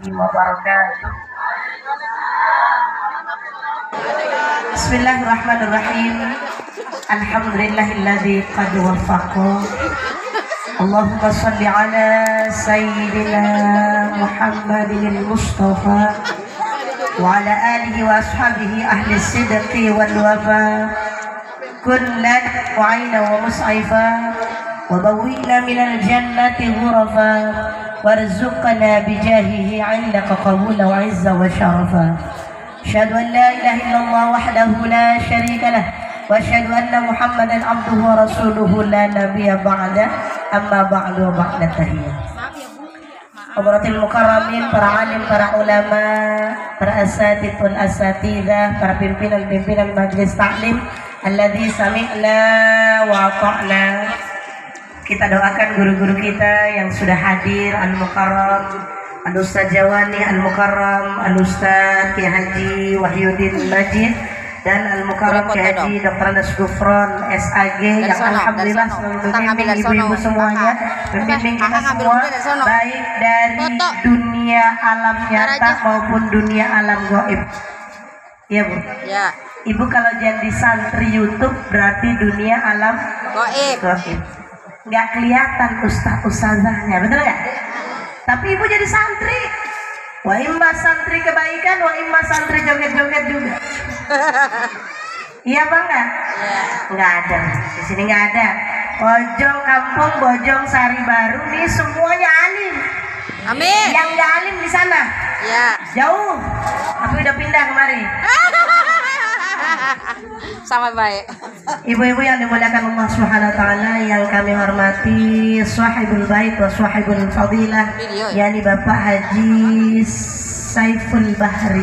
wabarakatuh. Bismillahirrahmanirrahim. Alhamdulillahilladzi qad wafaqa. Allahumma shalli ala sayyidina Muhammadin Mustafa wa ala alihi wa ashabihi ahli sidqi wal wafa. Kunna mu'ayna wa mus'ifa wa bawwina minal jannati ghurafa warzuqna bijahihi 'indaka qabula wa 'izza wa syarafa. Asyhadu an la ilaha illallah wahdahu la syarika lah wa asyhadu anna Muhammadan abduhu wa rasuluhu la nabiyya ba'da. Amma ba'du wa ba'da tahiyah. Hadratil mukarramin, para alim, para ulama, para asatidz wal asatidzah, para pimpinan-pimpinan majelis taklim, alladzi sami'na wa ata'na. Kita doakan guru-guru kita yang sudah hadir, Al-Mukarram, Al-Ustaz Jawani Al-Mukarram, Al-Ustaz Kiai Haji Wahyuddin Majid, dan Al-Mukarram Kiai Haji Dr. Andes Gufron SAG yang alhamdulillah selalu membimbing ibu-ibu semuanya, membimbing kita semua baik dari dunia alam nyata maupun dunia alam gaib. Iya Bu? Ya. Ibu kalau jadi santri YouTube berarti dunia alam gaib. Nggak kelihatan ustazahnya, betul nggak? Tapi ibu jadi santri, wa imma santri kebaikan, wa imma santri joget-joget juga. Iya bang nggak? Nggak ada, di sini nggak ada. Bojong kampung, bojong sari baru, nih semuanya alim. Amin. Yang nggak alim di sana, ya. Jauh, tapi udah pindah kemari. Sama baik. Ibu-ibu yang dimuliakan Allah Subhanahu wa taala, yang kami hormati sahibul bait wa sahibul fadilah, yakni Bapak Haji Saiful Bahri.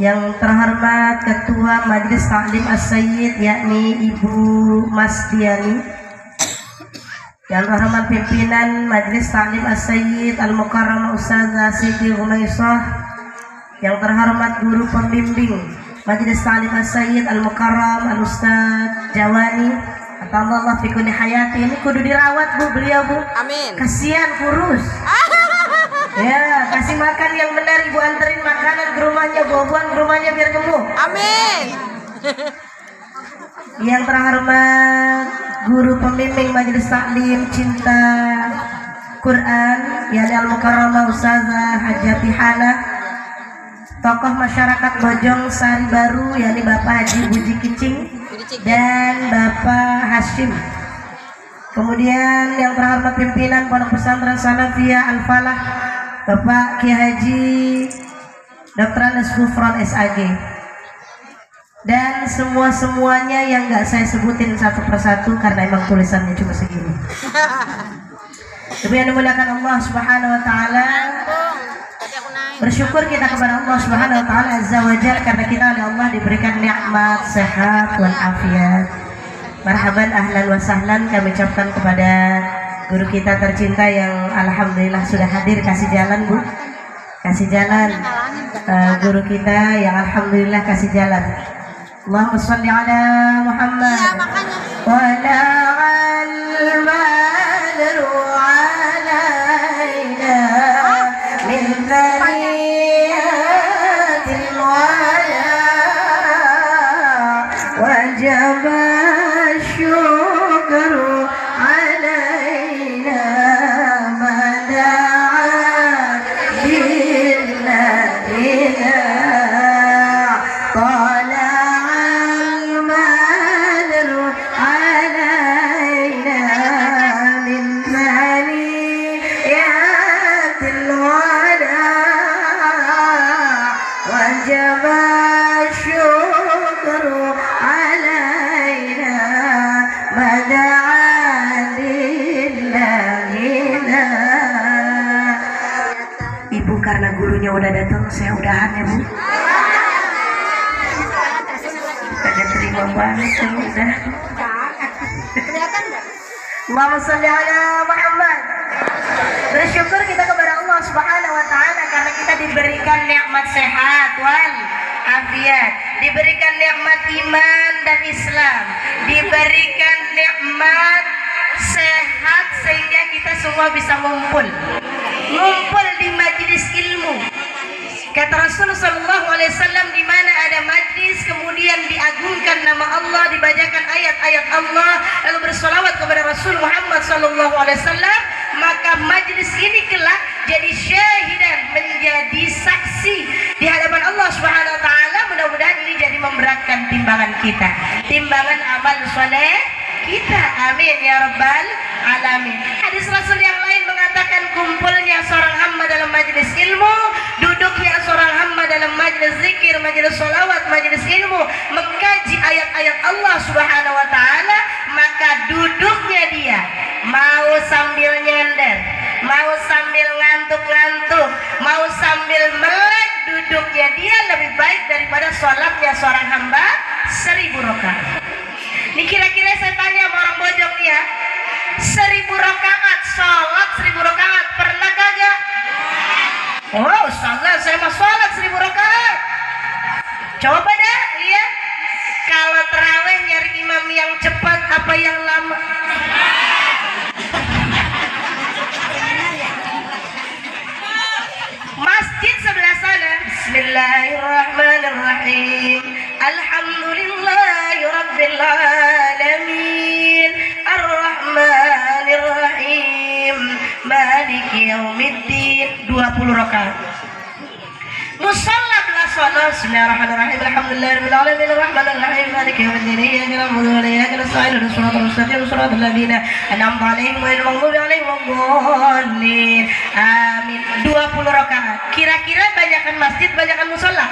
Yang terhormat Ketua Majelis Taklim As-Sayyid, yakni Ibu Masdiani. Yang terhormat pimpinan Majelis Taklim As-Sayyid Al-Mukarram Ustazah Siti Umaisah. Yang terhormat guru pembimbing Majelis Taklim As-Sayyid Al-Mukarram Al-Ustaz Jawani, atallah fi kulli hayati. Ini kudu dirawat Bu, beliau Bu. Amin. Kasihan kurus. Ya, kasih makan yang benar, Ibu anterin makanan ke rumahnya, buah-buahan ke rumahnya biar gemuk. Amin. Yang terhormat guru pembimbing Majelis Taklim Cinta Quran, yakni Al-Mukarramah Ustazah Hajati Hana. Tokoh masyarakat Bojong Sari Baru, yakni Bapak Haji Buji Kicing dan Bapak Hashim. Kemudian yang terhormat pimpinan Pondok Pesantren Sanafiyah Al-Falah, Bapak Kiai Haji Dr. Andes Gufron SAG. Dan semuanya yang nggak saya sebutin satu persatu karena emang tulisannya cuma segini. Tapi yang dimuliakan Allah Subhanahu wa taala, bersyukur kita kepada Allah Subhanahu wa taala azza wajalla karena kita oleh Allah diberikan nikmat sehat wal afiat. Marhaban, ahlan wa sahlan kami ucapkan kepada guru kita tercinta yang alhamdulillah sudah hadir. Kasih jalan Bu, kasih jalan guru kita yang alhamdulillah kasih jalan. Allahumma shalli ala Muhammad wa ala al-badru alaina min thaniyatil wala wajib syukru alaina mada'an billadina tala'al madru alaina min thaniyatil wala wajib syukru alaina mada'an lillahina. Ibu karena gurunya udah datang, saya udahan ya Bu. Ada terima banget saya udah. Allahumma shalli ala Muhammad. Bersyukur kita kepada Allah Subhanahu wa taala karena kita diberikan nikmat sehat wal afiat, diberikan nikmat iman dan Islam, diberikan nikmat sehat sehingga kita semua bisa ngumpul di majelis Kata Rasul sallallahu alaihi wasallam, di mana ada majlis kemudian diagungkan nama Allah, dibacakan ayat-ayat Allah, lalu bersolawat kepada Rasul Muhammad sallallahu alaihi wasallam, maka majlis ini kelak jadi syahidan, menjadi saksi di hadapan Allah Subhanahu wa taala. Mudah-mudahan ini jadi memberatkan timbangan kita, timbangan amal soleh kita. Amin ya rabbal alamin. Hadis Rasul yang lain mengatakan, kumpulnya seorang hamba dalam majlis ilmu, duduknya seorang hamba dalam majlis zikir, majlis sholawat, majlis ilmu, mengkaji ayat-ayat Allah Subhanahu wa taala, maka duduknya dia mau sambil nyender, mau sambil ngantuk-ngantuk, mau sambil melek, duduknya dia lebih baik daripada sholatnya seorang hamba 1000 rakaat. Ini kira-kira saya tanya sama orang Bojong nih ya, 1000 rakaat, sholat 1000 rakaat, pernah kagak? Oh Ustazah, saya mah sholat 1000 rakaat. Coba dah lihat, kalau terawih nyari imam yang cepat apa yang lama? Masjid sebelah sana. Bismillahirrahmanirrahim. Alhamdulillahi rabbil alamin. Ar-Rahmanirrahim. Maliki yaumiddin. 20 rakaat. Musalla belah sana. Bismillahirrahmanirrahim. Alhamdulillahirabbil alamin. Ar-Rahmanirrahim. Maliki yaumiddin. Iyyaka na'budu wa iyyaka nasta'in. Ihdinas siratal mustaqim. Siratal ladzina an'amta 'alaihim ghairil maghdubi 'alaihim waladdallin. Amin. 20 rakaat. Kira-kira banyakan masjid, banyakan musalla?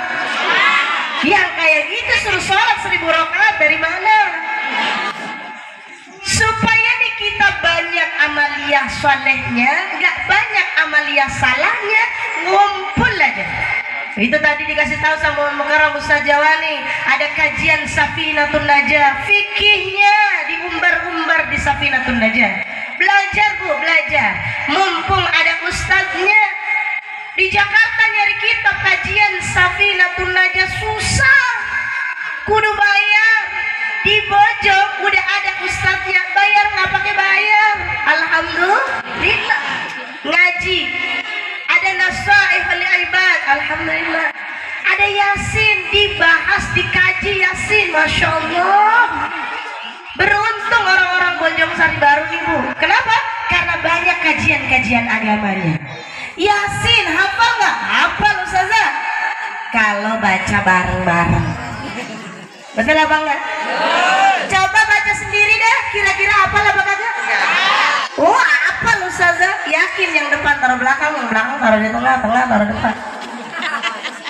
Yang kayak gitu suruh sholat 1000 rakaat dari mana? Supaya nih kita banyak amaliyah solehnya, nggak banyak amaliyah salahnya, ngumpul aja. Itu tadi dikasih tahu sama Mukarram Ustaz Jawani, ada kajian Safinatun Najah, fikihnya diumbar-umbar di Safinatun Najah. Belajar Bu, belajar. Mumpung ada ustadznya. Di Jakarta nyari kitab kajian Safinatun Najah susah, kudu bayar. Di Bojong udah ada ustadznya, bayar nggak pakai bayar. Alhamdulillah. Ngaji ada Nasaih li Ibad, alhamdulillah. Ada Yasin, dibahas, dikaji Yasin, masya Allah. Beruntung orang-orang Bojong Sari Baru nih Bu. Kenapa? Karena banyak kajian-kajian agamanya. Yasin hafal nggak? Hafal Ustazah. Kalau baca bareng-bareng. Betul apa enggak? Coba baca sendiri deh. Kira-kira hafal apa kagak? Oh hafal Ustazah. Yakin yang depan taruh belakang, yang belakang taruh di tengah, tengah taruh depan.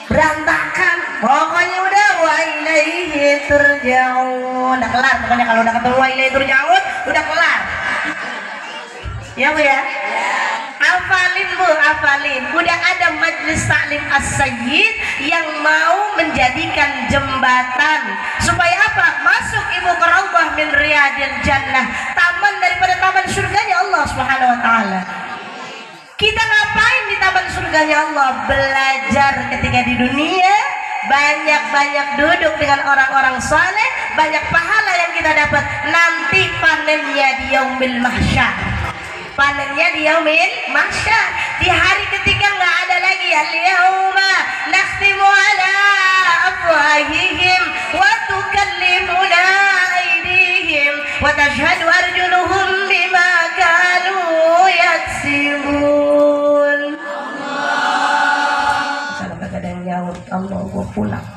Berantakan. Pokoknya udah wa ilaihi turja'un. Udah kelar. Pokoknya kalau udah ketemu wa ilaihi turja'un, udah kelar. Ya Bu ya? Hafalin Bu, hafalin. Udah ada Majlis Taklim As-Sayyid yang mau menjadikan jembatan supaya apa? Masuk ibu ke Raudhah min Riyadil Jannah, taman daripada taman surganya Allah Subhanahu wa taala. Kita ngapain di taman surganya Allah? Belajar ketika di dunia, banyak-banyak duduk dengan orang-orang saleh, banyak pahala yang kita dapat. Nanti panennya di yaumil mahsyar. Panennya di yaumil mahsyar, di hari ketika nggak ada lagi. Al-yauma nakhtimu ala afwahihim wa tukallimuna aydihim wa tashhadu arjuluhum bima kanu yaksibun. Kalau kagak ada yang jawab, Allah gua pulang.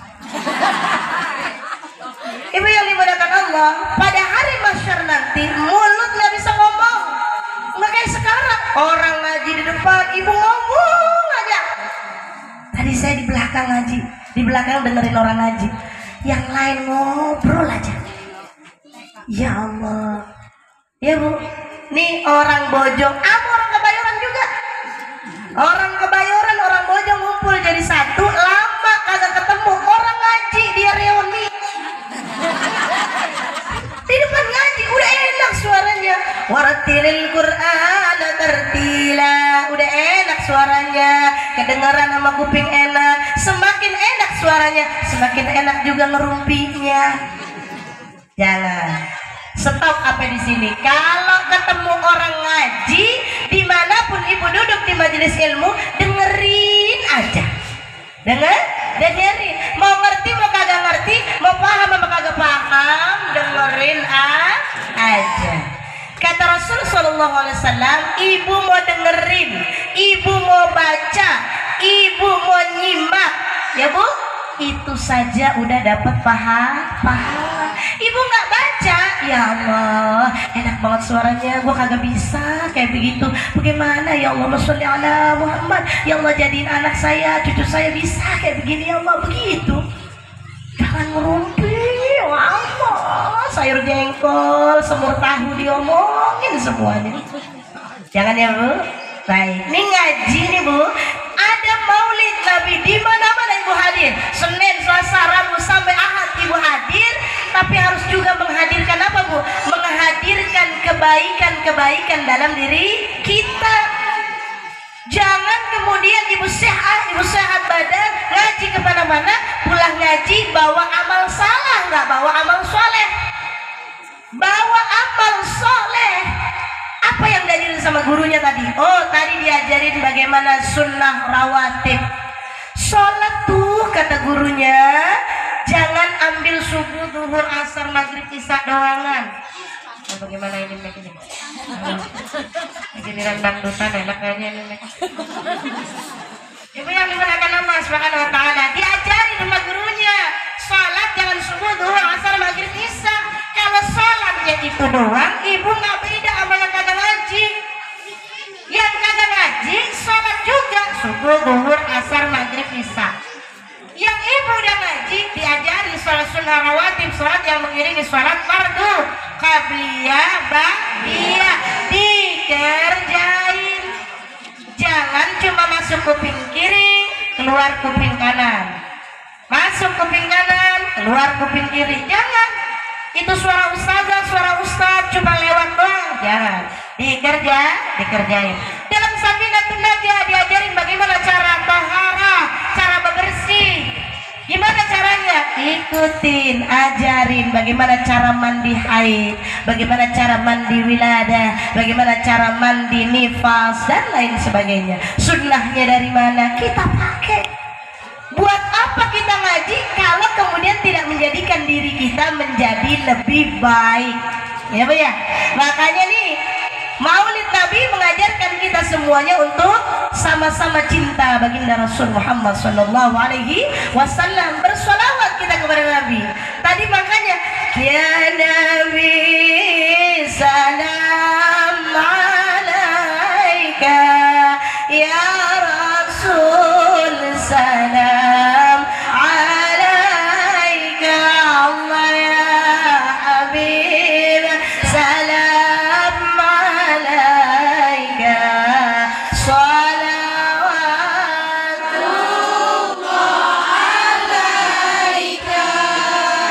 Ibu yang dimuliakan Allah, pada hari mahsyar nanti mulut nggak bisa ngomong. Nggak kayak sekarang, orang ngaji di depan, ibu ngomong aja. Tadi saya di belakang ngaji, di belakang dengerin orang ngaji, yang lain ngobrol aja. Ya Allah. Ya Bu, nih orang Bojong, orang Kebayoran juga. Orang Kebayoran, orang Bojong ngumpul jadi satu, lama kagak ketemu. Orang ngaji, dia reuni. Di depan ngaji, udah enak suaranya. Warattilil Qur'ana tartila. Udah enak suaranya, kedengaran sama kuping enak. Semakin enak suaranya, semakin enak juga ngerumpinya. Jangan stop apa di sini. Kalau ketemu orang ngaji, dimanapun ibu duduk di majelis ilmu, dengerin aja. dengerin. Mau ngerti mau kagak ngerti, mau paham mau kagak paham, dengerin aja. Kata Rasul Sallallahu Alaihi Wasallam, ibu mau dengerin, ibu mau baca, ibu mau nyimak, ya bu, itu saja udah dapat pahala. Ibu nggak baca, ya Allah, enak banget suaranya, gua kagak bisa kayak begitu. Bagaimana ya Allah, sholli ala Muhammad, ya Allah jadiin anak saya, cucu saya bisa kayak begini ya Allah, begitu. Jangan ngerumpi, ya Allah, sayur jengkol, semur tahu diomongin semuanya. Jangan ya bu. Baik, ini ngaji nih bu. Ada maulid Nabi di mana-mana ibu hadir. Senin, Selasa, Rabu sampai Ahad ibu hadir. Tapi harus juga menghadirkan apa bu? Menghadirkan kebaikan-kebaikan dalam diri kita. Jangan kemudian ibu sehat badan, ngaji kemana-mana, pulang ngaji bawa amal salah, nggak bawa amal soleh. Bawa amal soleh. Apa yang diajarin sama gurunya tadi? Oh, tadi diajarin bagaimana sunnah rawatib. Sholat tuh kata gurunya, jangan ambil subuh, zuhur, asar, maghrib, isya doangan. Nah, bagaimana ini begini? Begini dangdutan enak kayaknya ini. Ibu yang dimuliakan Allah Subhanahu wa taala, diajarin sama gurunya, sholat jangan subuh, zuhur, asar, maghrib, isya. Kalau sholatnya itu doang, ibu nggak beda sama yang kagak ngaji. Yang kagak ngaji, sholat juga subuh, zuhur, asar, maghrib, isya. Yang ibu udah ngaji, diajari sholat sunnah rawatib, sholat yang mengiringi sholat fardu, qabliyah, ba'diyah, dikerjain. Jangan cuma masuk kuping kiri, keluar kuping kanan. Masuk kuping kanan, keluar kuping kiri. Jangan. Itu suara ustazah, suara ustaz cuma lewat doang. Jangan. Dikerjain. Dalam Safinatun Najah diajarin bagaimana cara taharah, cara bebersih. Gimana caranya? Ikutin, ajarin bagaimana cara mandi haid, bagaimana cara mandi wiladah, bagaimana cara mandi nifas dan lain sebagainya. Sunnahnya dari mana? Kita pakai. Buat apa kita ngaji kalau kemudian tidak menjadikan diri kita menjadi lebih baik? Ya bu ya. Makanya nih Maulid Nabi mengajarkan kita semuanya untuk sama-sama cinta baginda Rasul Muhammad Sallallahu Alaihi Wasallam. Bersolawat kita kepada Nabi. Tadi makanya ya Nabi salam alaika, ya Rasul salam alaika, Allah ya Habib salam alaika, salawatullah alaika.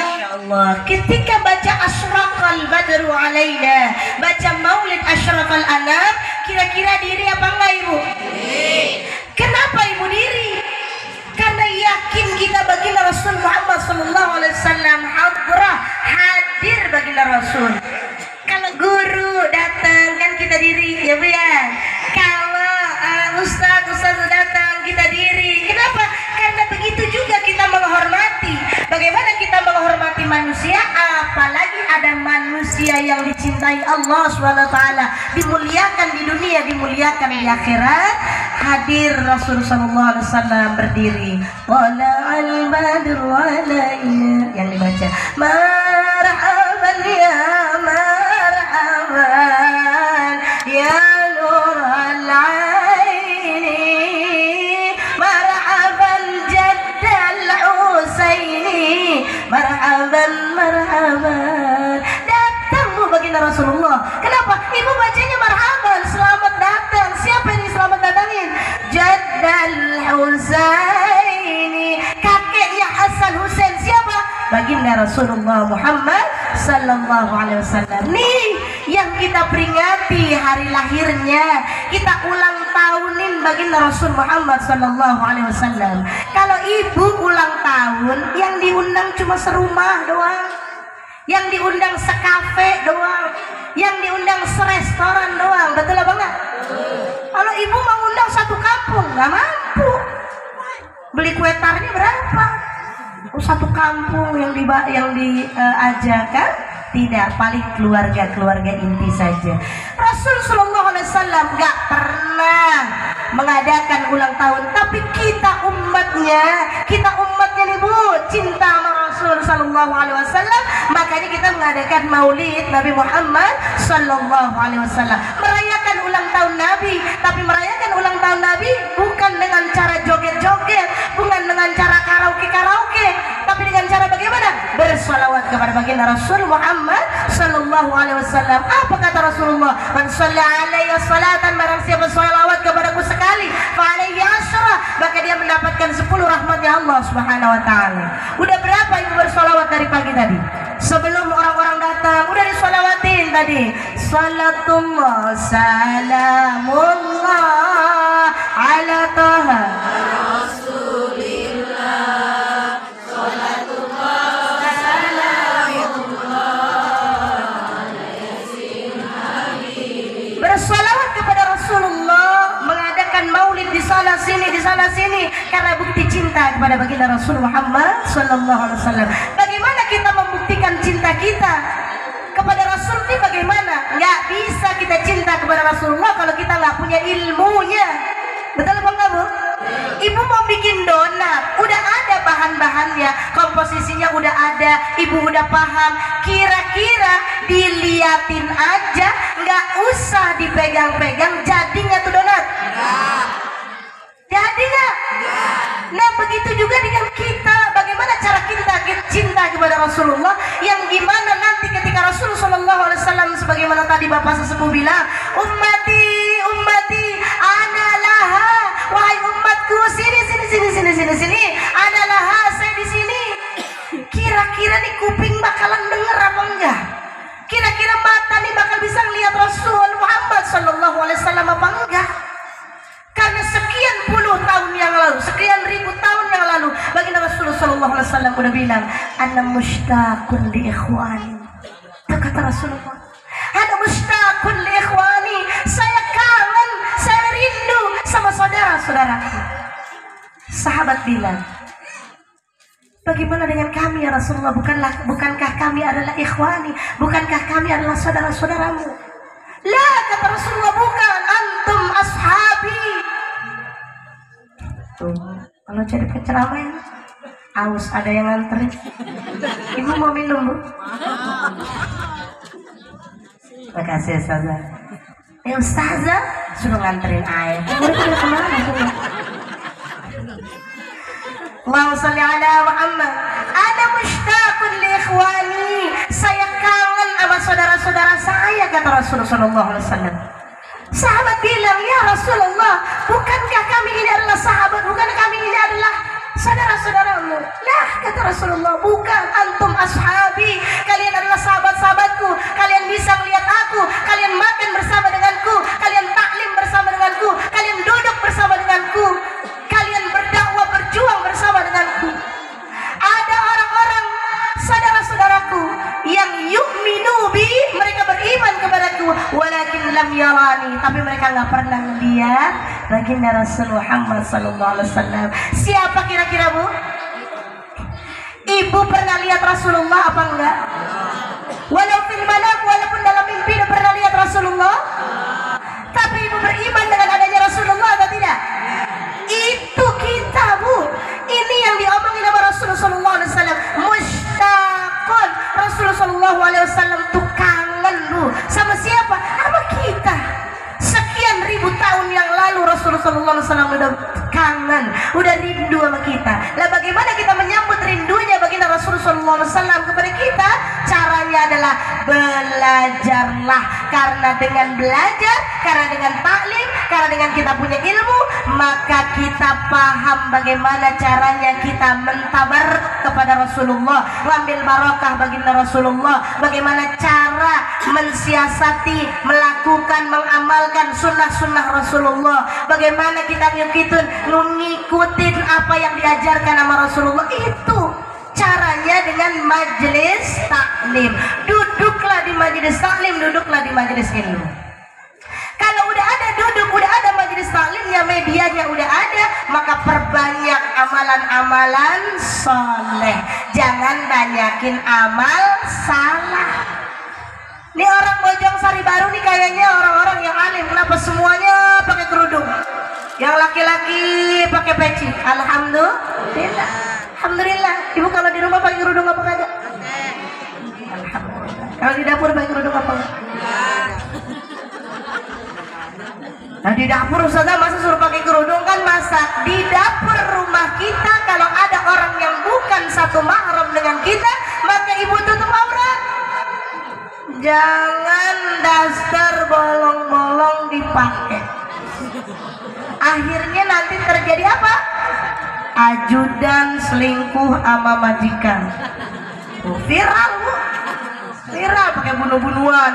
Masya Allah, ketika baca asyraqal badru alaina, baca maulid asyraqal anam, kira-kira diri apa enggak ibu? Kenapa ibu diri? Karena yakin kita baginda Rasul Muhammad Sallallahu Alaihi Wasallam hadir baginda Rasul. Kalau guru datang kan kita diri, ya bu ya. Kalau ustaz datang kita diri. Kenapa? Karena begitu juga kita menghormati. Bagaimana kita menghormati manusia? Apalagi ada manusia yang dicintai Allah SWT, dimuliakan di dunia, dimuliakan di akhirat. Hadir Rasul Sallallahu Alaihi Wasallam berdiri. Wala'al badru alaina, yang dibaca marhaban ya marhaban ya nural aini, marhaban jaddal Husaini, marhaban datang bu baginda Rasulullah. Kenapa? Ibu bacanya marhaban, selamat datang. Siapa ini selamat datangin? Jaddal Husaini, kakeknya Hasan Husain. Siapa? Baginda Rasulullah Muhammad Sallallahu Alaihi Wasallam. Nih yang kita peringati hari lahirnya, kita ulang tahunin baginda Rasul Muhammad Sallallahu Alaihi Wasallam. Kalau ibu ulang tahun, yang diundang cuma serumah doang, yang diundang sekafe doang, yang diundang serestoran doang. Betul apa enggak? Kalau ibu mau undang satu kampung nggak mampu. Beli kue tarnya berapa? Satu kampung yang diajarkan? Tidak, paling keluarga inti saja. Rasul Shallallahu Alaihi Wasallam gak pernah mengadakan ulang tahun, tapi kita umatnya nih Bu, cinta sama Rasul Shallallahu Alaihi Wasallam, makanya kita mengadakan Maulid Nabi Muhammad Shallallahu Alaihi Wasallam, merayakan ulang tahun Nabi. Tapi merayakan ulang tahun Nabi bukan dengan cara joget-joget, bukan dengan cara karaoke, tapi dengan cara bagaimana? Bersolawat kepada baginda Rasul Muhammad Sallallahu Alaihi Wasallam. Apa kata Rasulullah? Man shalla alaihi salatan, barang siapa sholawat kepadaku sekali, fa alaihi asyra, maka dia mendapatkan 10 rahmatnya Allah Subhanahu wa taala. Udah berapa ibu bersolawat dari pagi tadi? Sebelum orang-orang datang udah disolawatin tadi. Salatullah salamullah ala taha Rasulillah. Bersolawat kepada Rasulullah, mengadakan maulid di sana sini karena bukti cinta kepada baginda Rasul Muhammad Sallallahu Alaihi Wasallam. Bagaimana kita membuktikan cinta kita kepada Rasul ini? Bagaimana? Nggak bisa kita cinta kepada Rasulullah kalau kita nggak punya ilmunya. Betul apa enggak Bu? Ibu mau bikin donat, udah ada bahan-bahannya, komposisinya udah ada, ibu udah paham. Kira-kira diliatin aja, nggak usah dipegang-pegang, jadi nggak tuh donat? Jadi nggak? Nah begitu juga dengan kita. Bagaimana cara kita cinta kepada Rasulullah, yang gimana nanti ketika Rasulullah Shallallahu Alaihi Wasallam, sebagaimana tadi Bapak sesepuh bilang, ummati ana laha, wahai umatku, sini ana laha, saya di sini. Kira-kira nih kuping bakalan denger apa enggak? Kira-kira mata nih bakal bisa ngelihat Rasul Muhammad Sallallahu Alaihi Wasallam apa enggak? Karena sekian puluh tahun yang lalu, sekian ribu tahun yang lalu, baginda Rasulullah Sallallahu Alaihi Wasallam udah bilang, ana mushtaqun li ikhwani. Itu kata Rasulullah, ana mushtaqun li ikhwani, saya kangen, saya rindu sama saudara-saudaraku. Sahabat bilang, bagaimana dengan kami ya Rasulullah? Bukankah kami adalah ikhwani? Bukankah kami adalah saudara-saudaramu? Lah, kata Rasulullah, bukan, antum ashabi. Tuh, kalau jadi penceramah, aus ada yang nganterin. Ibu mau minum Bu? Makasih Ustazah. Ustazah suruh nganterin air. Udah kemana semua? Allahumma sholli ala Muhammad. Ana mushtaqun li ikhwani, saya kangen sama saudara-saudara saya, kata Rasulullah sallallahu alaihi wasallam. Sahabat bilang, ya Rasulullah, bukankah kami ini adalah sahabat? Bukankah kami ini adalah saudara-saudaramu? Lah, kata Rasulullah, bukan, antum ashabi, kalian adalah sahabat-sahabatku. Kalian bisa melihat aku, kalian makan bersama denganku, kalian taklim bersama denganku, kalian duduk bersama denganku, kalian berdakwah berjuang bersama denganku. Ada orang-orang saudara-saudaraku yang yu'minu bi, mereka beriman kepadaku, walakin lam yarani, tapi mereka nggak pernah melihat baginda Rasul Muhammad sallallahu alaihi wasallam. Siapa kira-kira Bu? Ibu pernah lihat Rasulullah apa enggak? Walau fil manam, walaupun dalam mimpi ibu pernah lihat Rasulullah. Tapi ibu beriman dengan adanya Rasulullah atau tidak? Itu kita Bu. Ini yang diomongin sama Rasulullah sallallahu alaihi wasallam. Mushtaqun, Rasulullah sallallahu alaihi wasallam tuh kangen Bu. Sama siapa? Sama kita. Sekian ribu tahun yang lalu Rasulullah sallallahu alaihi wasallam udah kangen, udah rindu sama kita. Lah bagaimana kita menyambut rindunya baginda Rasulullah sallallahu alaihi wasallam kepada kita? Caranya adalah belajarlah. Karena dengan belajar, karena dengan taklim, karena dengan kita punya ilmu, maka kita paham bagaimana caranya kita mentabar kepada Rasulullah, mengambil barokah baginda Rasulullah, bagaimana cara mensiasati, melakukan, mengamalkan sunnah-sunnah Rasulullah, bagaimana kita ngikutin apa yang diajarkan sama Rasulullah. Itu caranya dengan majelis taklim. Duduklah di majelis taklim, duduklah di majelis ilmu. Kalau udah ada duduk, udah ada majelis taklim ya medianya udah ada, maka perbanyak amalan-amalan soleh, jangan banyakin amal salah. Ini orang Bojong Sari Baru nih kayaknya orang-orang yang alim, kenapa semuanya pakai kerudung? Yang laki-laki pakai peci. Alhamdulillah. Alhamdulillah. Ibu kalau di rumah pakai kerudung apa kagak? Alhamdulillah. Kalau di dapur pakai kerudung apa? Nah di dapur Ustazah masa suruh pakai kerudung kan masak. Di dapur rumah kita kalau ada orang yang bukan satu mahram dengan kita, maka ibu tutup aurat. Jangan daster bolong-bolong dipakai. Akhirnya nanti terjadi apa? Ajudan selingkuh sama majikan. Viral bu, viral pakai bunuh-bunuhan,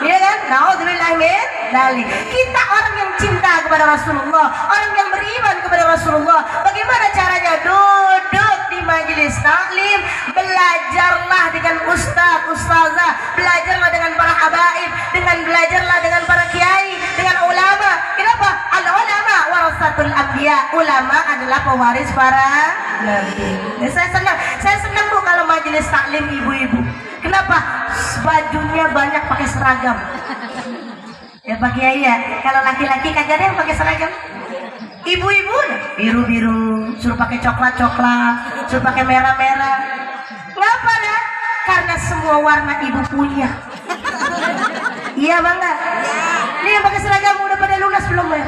iya kan? Nauzubillah min dzalik. Kita orang yang cinta kepada Rasulullah, orang yang beriman kepada Rasulullah. Bagaimana caranya? Duduk di majelis taklim, belajarlah dengan ustaz, ustazah, belajarlah dengan para habaib, belajarlah dengan para kiai, dengan ulama. Kenapa? Al-ulama warasatul anbiya. Ulama adalah pewaris para nabi. Saya senang bu kalau majelis taklim ibu-ibu. Kenapa? Bajunya banyak pakai seragam. Ya Pak Kiai ya. Kalau laki-laki kagak ada yang pakai seragam. Ibu-ibu biru-biru, suruh pakai coklat-coklat, suruh pakai merah-merah. Kenapa dah? Karena semua warna ibu punya. Iya bangga. Ini yang pakai seragam udah pada lunas belum ya?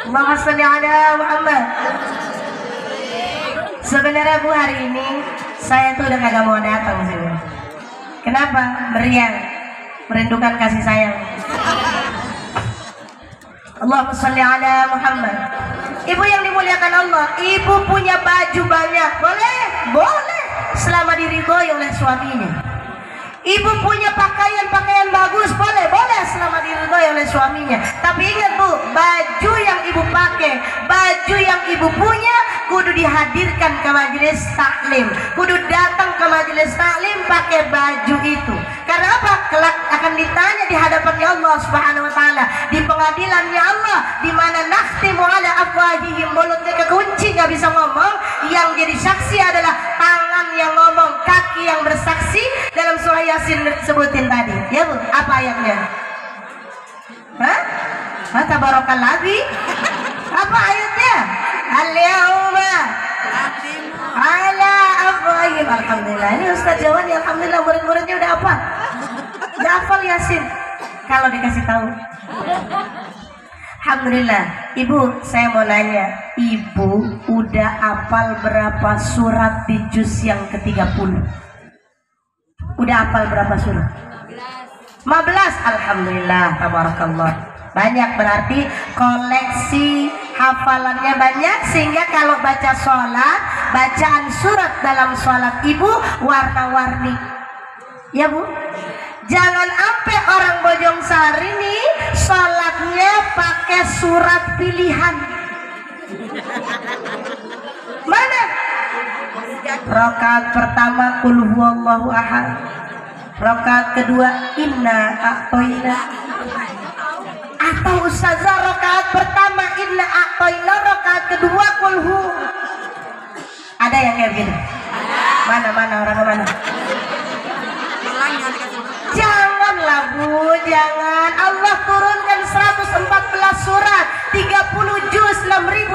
Allahumma shalli ala Muhammad. Sebenarnya bu hari ini saya tuh udah kagak mau datang sini. Kenapa? Meriang, merindukan kasih sayang. Allahumma shalli ala Muhammad. Ibu yang dimuliakan Allah, ibu punya baju banyak, boleh? Boleh, selama diridhoi oleh suaminya. Ibu punya pakaian bagus, boleh? Boleh, selama diridhoi oleh suaminya. Tapi ingat bu, baju yang ibu pakai, baju yang ibu punya, kudu dihadirkan ke majelis taklim, kudu datang ke majelis taklim pakai baju itu. Karena apa? Kelak akan ditanya di hadapannya Allah Subhanahu wa taala, di pengadilannya Allah, di mana nakhtimu ala afwahihim, mulutnya kekunci nggak bisa ngomong, yang jadi saksi adalah tangan yang ngomong, kaki yang bersaksi. Dalam surah Yasin sebutin tadi, ya bu, apa ayatnya? Hah? Tabarakalladzi. Apa ayatnya? Al-yauma ala afwahihim. Alhamdulillah, ini Ustaz Jawan ya, alhamdulillah murid-muridnya udah apa? Udah hafal Yasin kalau dikasih tahu. Alhamdulillah. Ibu, saya mau nanya, ibu udah hafal berapa surat di juz yang ke-30? Udah hafal berapa surat? 15. Alhamdulillah, tabarakallah. Banyak, berarti koleksi hafalannya banyak, sehingga kalau baca sholat, bacaan surat dalam sholat ibu warna-warni. Ya bu, jangan sampai orang Bojong Sari nih sholatnya pakai surat pilihan. Mana? Rakaat pertama qul huwallahu ahad, rakaat kedua inna a'toina. Atau ustazah rakaat pertama inna a'toina, rakaat kedua qul hu. Ada yang kayak gitu? Mana orang mana? Janganlah bu, jangan. Allah turunkan 114 surat, 30 juz, 6.666